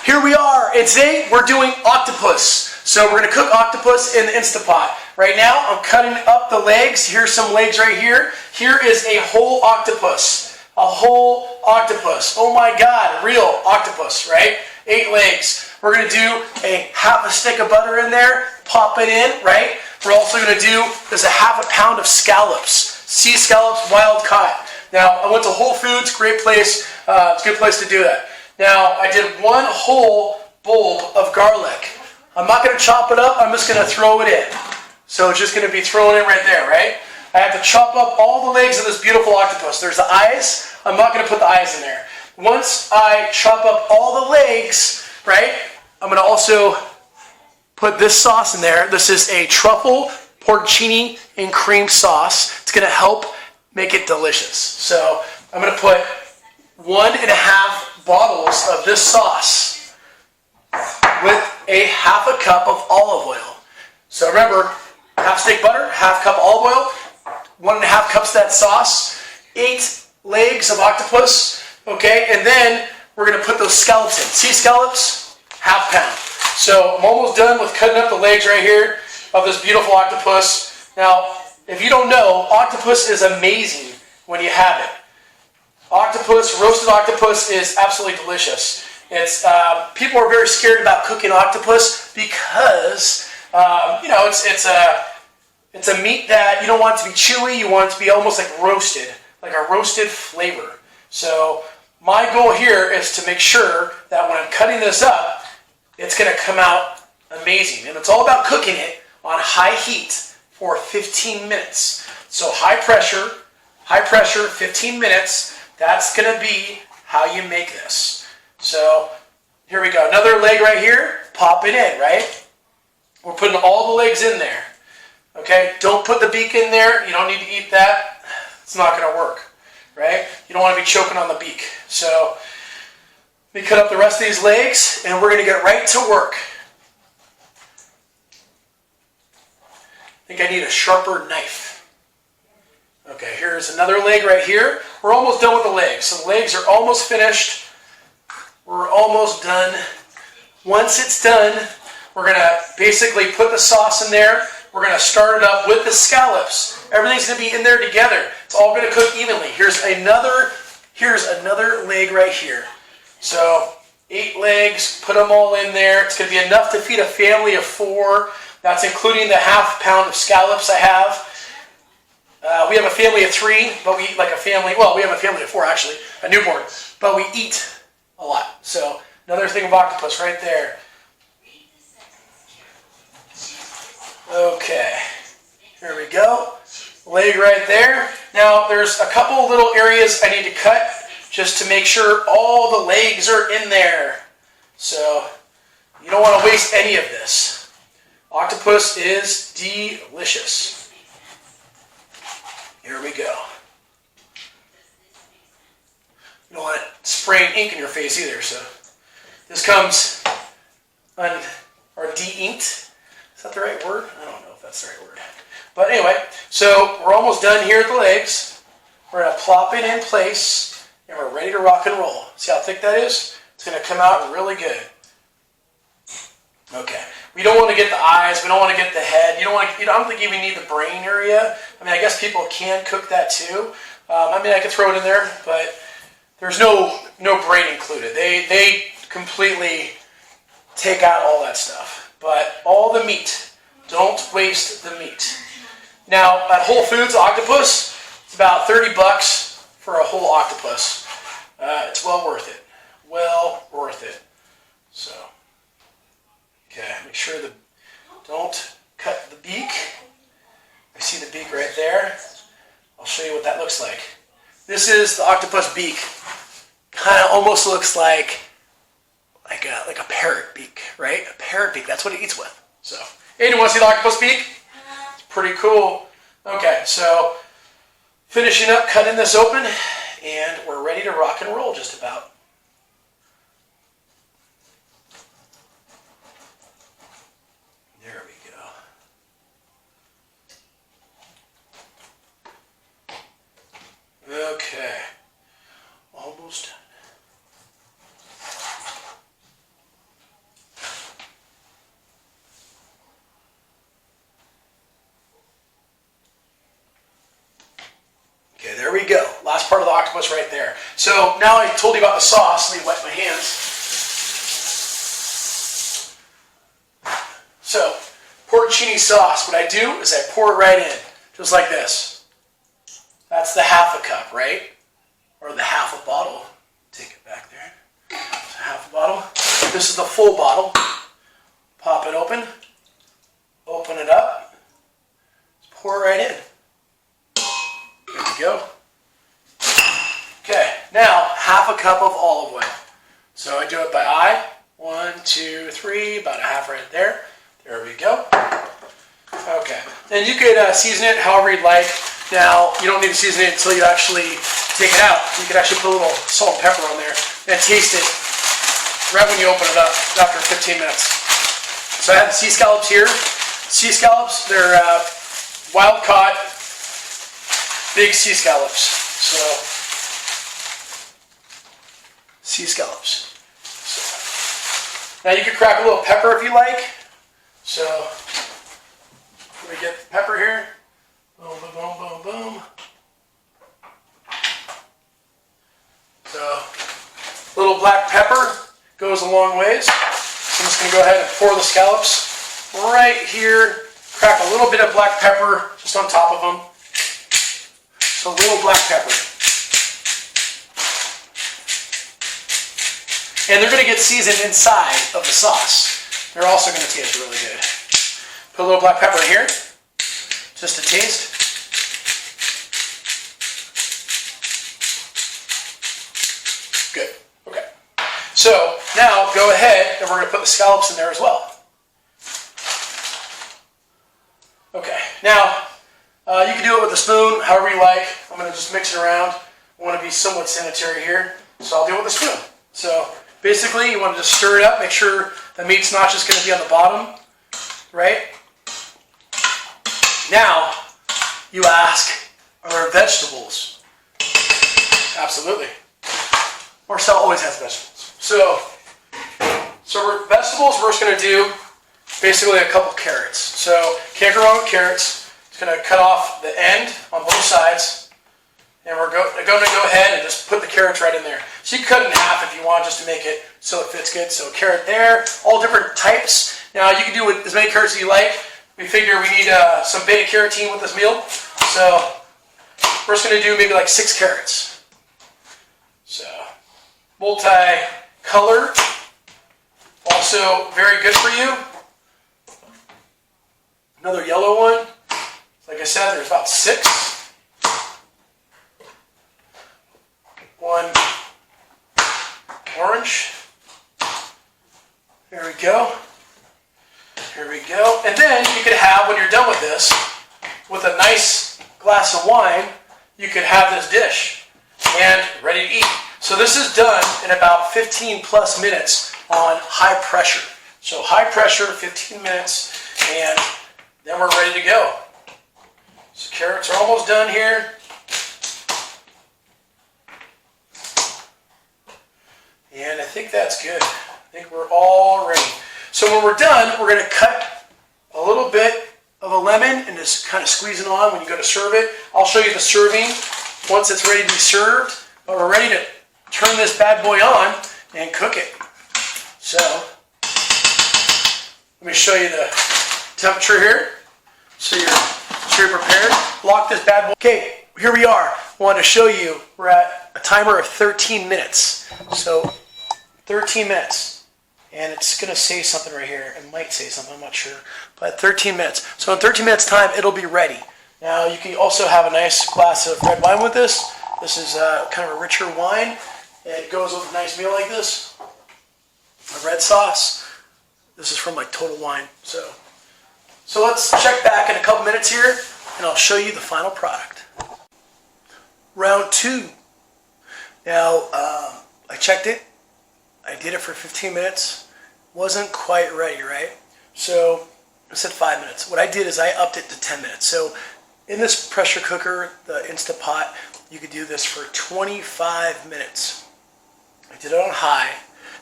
Here we are, and today we're doing octopus. So we're going to cook octopus in the Instapot. Right now, I'm cutting up the legs. Here's some legs right here. Here is a whole octopus. A whole octopus. Oh my God, real octopus, right? 8 legs. We're going to do a half a stick of butter in there, pop it in, right? We're also going to do, there's a half a pound of scallops. Sea scallops, wild caught. Now, I went to Whole Foods, great place. It's a good place to do that. Now, I did 1 whole bulb of garlic. I'm not going to chop it up, I'm just going to throw it in. So it's just going to be thrown in right there, right? I have to chop up all the legs of this beautiful octopus. There's the eyes. I'm not going to put the eyes in there. Once I chop up all the legs, right, I'm going to also put this sauce in there. This is a truffle, porcini, and cream sauce. It's going to help make it delicious. So I'm going to put 1.5 bottles of this sauce with a half a cup of olive oil. So remember, half stick butter, half cup olive oil, 1.5 cups of that sauce, 8 legs of octopus, okay, and then we're going to put those scallops in. Sea scallops, half pound. So I'm almost done with cutting up the legs right here of this beautiful octopus. Now, if you don't know, octopus is amazing when you have it. Octopus, roasted octopus is absolutely delicious. It's people are very scared about cooking octopus because you know it's a meat that you don't want it to be chewy. You want it to be almost like a roasted flavor. So my goal here is to make sure that when I'm cutting this up, it's going to come out amazing. And it's all about cooking it on high heat for 15 minutes. So high pressure, 15 minutes. That's going to be how you make this. So here we go. Another leg right here. Pop it in, right? We're putting all the legs in there. Okay? Don't put the beak in there. You don't need to eat that. It's not going to work, right? You don't want to be choking on the beak. So let me cut up the rest of these legs, and we're going to get right to work. I think I need a sharper knife. Okay, here's another leg right here. We're almost done with the legs. So the legs are almost finished. We're almost done. Once it's done, we're going to basically put the sauce in there. We're going to start it up with the scallops. Everything's going to be in there together. It's all going to cook evenly. Here's another leg right here. So 8 legs, put them all in there. It's going to be enough to feed a family of 4. That's including the half pound of scallops I have. We have a family of 3, but we eat like a family. Well, we have a family of 4 actually, a newborn, but we eat a lot. So another thing of octopus right there. Okay, here we go. Leg right there. Now there's a couple little areas I need to cut just to make sure all the legs are in there. So you don't want to waste any of this. Octopus is delicious. Here we go. You don't want it spraying ink in your face either, so this comes de-inked. Is that the right word? I don't know if that's the right word. But anyway, so we're almost done here at the legs. We're going to plop it in place, and we're ready to rock and roll. See how thick that is? It's going to come out really good. Okay. We don't want to get the eyes. We don't want to get the head. You don't want to. I don't think you even need the brain area. I mean, I guess people can cook that too. I mean, I could throw it in there, but there's no brain included. They completely take out all that stuff. But all the meat. Don't waste the meat. Now, at Whole Foods, octopus, it's about $30 for a whole octopus. It's well worth it. Well worth it. So. Okay, make sure don't cut the beak. I see the beak right there. I'll show you what that looks like. This is the octopus beak. Kind of almost looks like a parrot beak, right? A parrot beak, that's what it eats with. So, hey, do you want to see the octopus beak? It's pretty cool. Okay, so finishing up, cutting this open, and we're ready to rock and roll just about. There we go. Okay. Almost done. octopus right there. So now I told you about the sauce. Let me wipe my hands. So, porcini sauce, what I do is I pour it right in, just like this. That's the half a cup, right? Or the half a bottle. Take it back there. It's a half a bottle. This is the full bottle. Pop it open. Open it up. Pour it right in. There we go. Okay, now half a cup of olive oil. So I do it by eye. 1, 2, 3, about a half right there. There we go. Okay, and you could season it however you'd like. Now, you don't need to season it until you actually take it out. You could actually put a little salt and pepper on there and taste it right when you open it up after 15 minutes. So I have the sea scallops here. Sea scallops, they're wild caught big sea scallops. So, sea scallops. So, now you could crack a little pepper if you like. So, let me get the pepper here. Boom, boom, boom, boom, boom. So, a little black pepper goes a long ways. So I'm just going to go ahead and pour the scallops right here. Crack a little bit of black pepper just on top of them. So a little black pepper. And they're going to get seasoned inside of the sauce. They're also going to taste really good. Put a little black pepper in here, just a taste. Good. Okay. So now go ahead and we're going to put the scallops in there as well. Okay. Now you can do it with a spoon, however you like. I'm going to just mix it around. I want to be somewhat sanitary here, so I'll do it with a spoon. So basically, you want to just stir it up, make sure the meat's not just going to be on the bottom, right? Now, you ask, are there vegetables? Absolutely. Marcel always has vegetables. So for vegetables, we're just going to do basically a couple carrots. So can't go wrong with carrots. It's going to cut off the end on both sides. And we're going to go ahead and just put the carrots right in there. So you can cut it in half if you want, just to make it so it fits good. So carrot there, all different types. Now you can do with as many carrots as you like. We figure we need some beta carotene with this meal. So we're just going to do maybe like 6 carrots. So multi-color, also very good for you. Another yellow one. Like I said, there's about 6. One orange. There we go. Here we go. And then you could have, when you're done with this, with a nice glass of wine, you could have this dish and ready to eat. So this is done in about 15 plus minutes on high pressure. So high pressure, 15 minutes, and then we're ready to go. So carrots are almost done here. And I think that's good. I think we're all ready. So when we're done, we're going to cut a little bit of a lemon and just kind of squeeze it on when you go to serve it. I'll show you the serving once it's ready to be served. But we're ready to turn this bad boy on and cook it. So let me show you the temperature here. So you're prepared. Lock this bad boy. Okay, here we are. I wanted to show you we're at a timer of 13 minutes. So 13 minutes. And it's going to say something right here. It might say something, I'm not sure. But 13 minutes. So in 13 minutes time, it'll be ready. Now you can also have a nice glass of red wine with this. This is kind of a richer wine. It goes with a nice meal like this. A red sauce. This is from like Total Wine. So let's check back in a couple minutes here, and I'll show you the final product. Round 2. Now, I checked it. I did it for 15 minutes. Wasn't quite ready, right? So I said 5 minutes. What I did is I upped it to 10 minutes. So in this pressure cooker, the Instapot, you could do this for 25 minutes. I did it on high.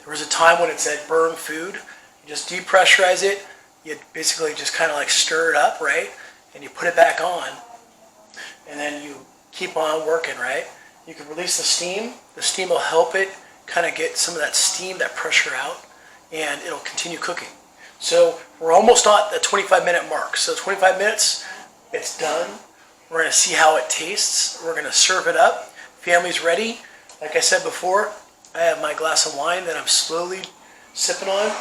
There was a time when it said burn food. You just depressurize it. You basically just kind of like stir it up, right? And you put it back on. And then you keep on working, right? you can release the steam. The steam will help it kind of get some of that steam, that pressure out, and it'll continue cooking. So we're almost at the 25-minute mark. So 25 minutes, it's done. We're going to see how it tastes. We're going to serve it up. Family's ready. Like I said before, I have my glass of wine that I'm slowly sipping on.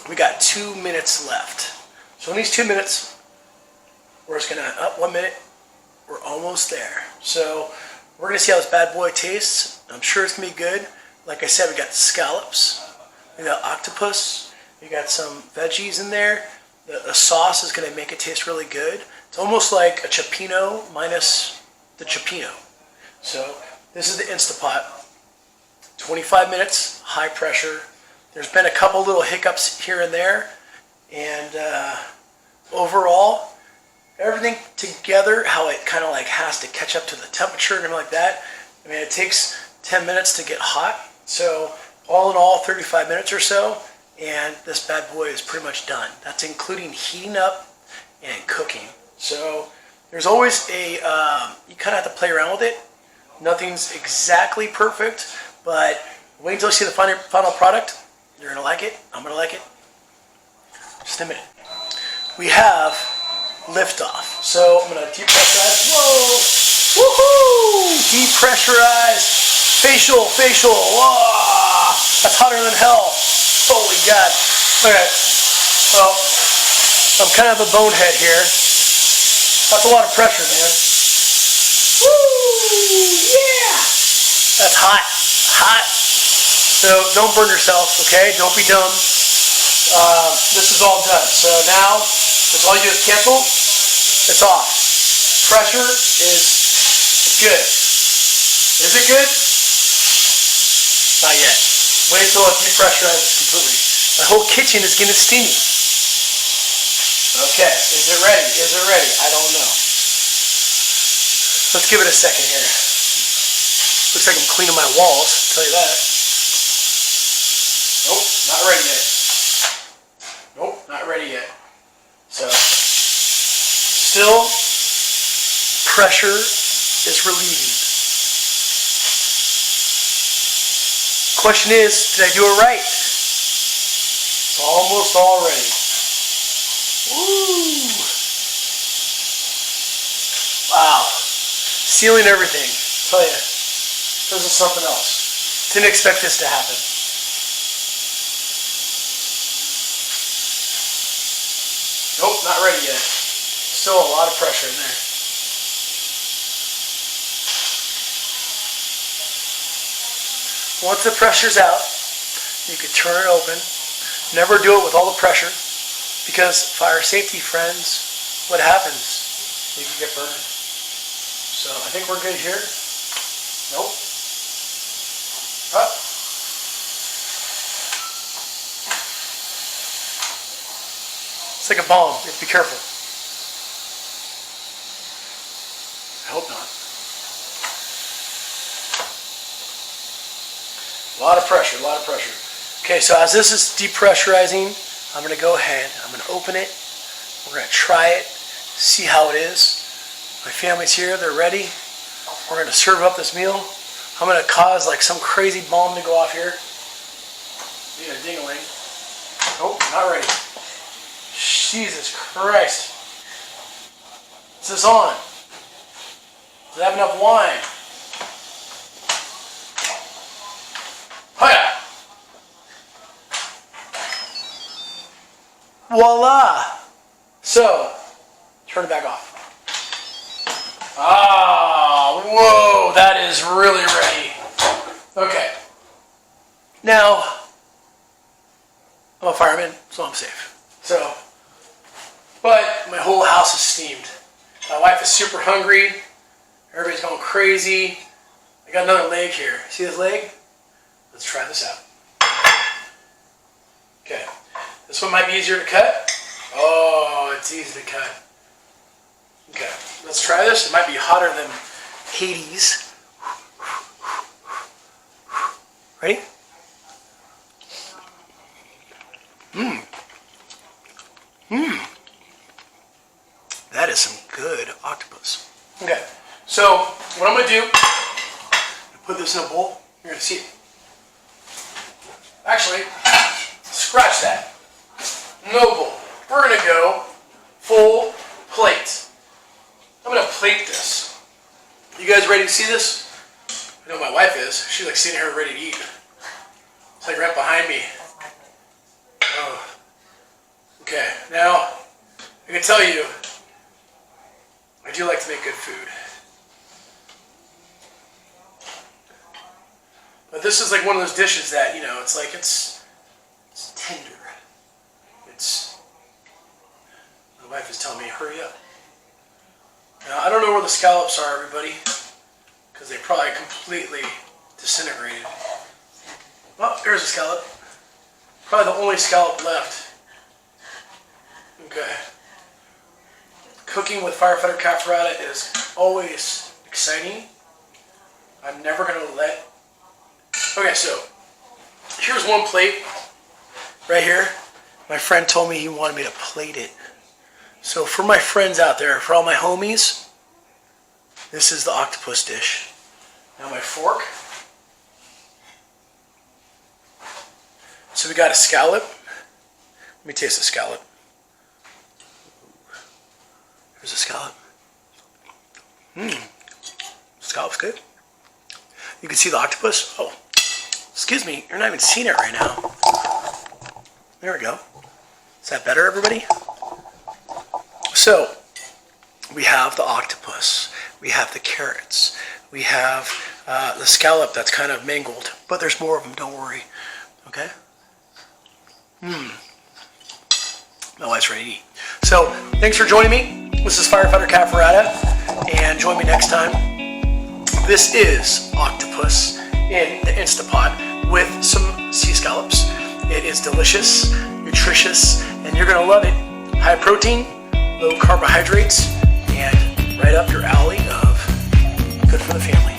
We got 2 minutes left. So in these 2 minutes, we're just going to, 1 minute, we're almost there. So we're going to see how this bad boy tastes. I'm sure it's going to be good. Like I said, we got scallops, we got octopus, we got some veggies in there. The sauce is going to make it taste really good. It's almost like a cioppino minus the cioppino. So this is the Instapot. 25 minutes, high pressure. There's been a couple little hiccups here and there. And overall, everything together, how it kind of like has to catch up to the temperature and like that. I mean, it takes 10 minutes to get hot. So all in all, 35 minutes or so. And this bad boy is pretty much done. That's including heating up and cooking. So there's always a, you kind of have to play around with it. Nothing's exactly perfect, but wait until you see the final product. You're going to like it. I'm going to like it. Just a minute. We have liftoff. So I'm going to depressurize. Whoa! Woohoo! Depressurize. Facial. Whoa! That's hotter than hell. Holy God. Okay. Well, I'm kind of a bonehead here. That's a lot of pressure, man. Woo! Yeah! That's hot. So don't burn yourself, okay? Don't be dumb. This is all done. So now, all you do is cancel. It's off. Pressure is good. Is it good? Not yet. Wait till it depressurizes completely. My whole kitchen is getting steamy. Okay, is it ready? I don't know. Let's give it a second here. Looks like I'm cleaning my walls, I'll tell you that. Nope, not ready yet. Nope, not ready yet. So, still, pressure is relieving. Question is, did I do it right? It's almost all ready. Woo! Wow. Sealing everything. I'll tell you, this is something else. Didn't expect this to happen. Nope, not ready yet. Still a lot of pressure in there. Once the pressure's out, you can turn it open. Never do it with all the pressure, because fire safety, friends, what happens? You can get burned. So I think we're good here. Nope. Up. It's like a bomb. You have to be careful. I hope not. A lot of pressure. Okay, so as this is depressurizing, I'm going to go ahead, I'm going to open it, we're going to try it, see how it is. My family's here, they're ready. We're going to serve up this meal. I'm going to cause like some crazy bomb to go off here. Be a ding-a-ling. Nope, not ready. Jesus Christ. Is this on? Does it have enough wine? Hiya! Voila! So, turn it back off. Ah, whoa, that is really ready. Okay. Now, I'm a fireman, so I'm safe. So, but my whole house is steamed. My wife is super hungry. Everybody's going crazy. I got another leg here. See this leg? Let's try this out. Okay. This one might be easier to cut. Oh, it's easy to cut. Okay, let's try this. It might be hotter than Hades. Ready? That is some good octopus. Okay, so what I'm going to do, put this in a bowl. You're going to see it. Actually, scratch that. No bowl. We're going to go full plate. I'm going to plate this. You guys ready to see this? I know my wife is. She's like sitting here ready to eat. It's like right behind me. Oh. Okay, now I can tell you, I do like to make good food. But this is like one of those dishes that, you know, it's like it's tender. My wife is telling me, hurry up. Now, I don't know where the scallops are, everybody, because they probably completely disintegrated. Oh, there's a scallop. Probably the only scallop left. Okay. Cooking with Firefighter Cafferata is always exciting. I'm never going to let... Okay, so here's one plate right here. My friend told me he wanted me to plate it. So for my friends out there, for all my homies, this is the octopus dish. Now my fork. So we got a scallop. Let me taste the scallop. Here's a scallop. Scallop's good. You can see the octopus. Oh, excuse me, you're not even seeing it right now. There we go. Is that better, everybody? So, we have the octopus, we have the carrots, we have the scallop that's kind of mangled, but there's more of them, don't worry, okay? My wife's ready to eat. So, thanks for joining me. This is Firefighter Cafferata, and join me next time. This is Octopus in the Instapot with some sea scallops. It is delicious, nutritious, and you're going to love it. High protein, low carbohydrates, and right up your alley of good for the family.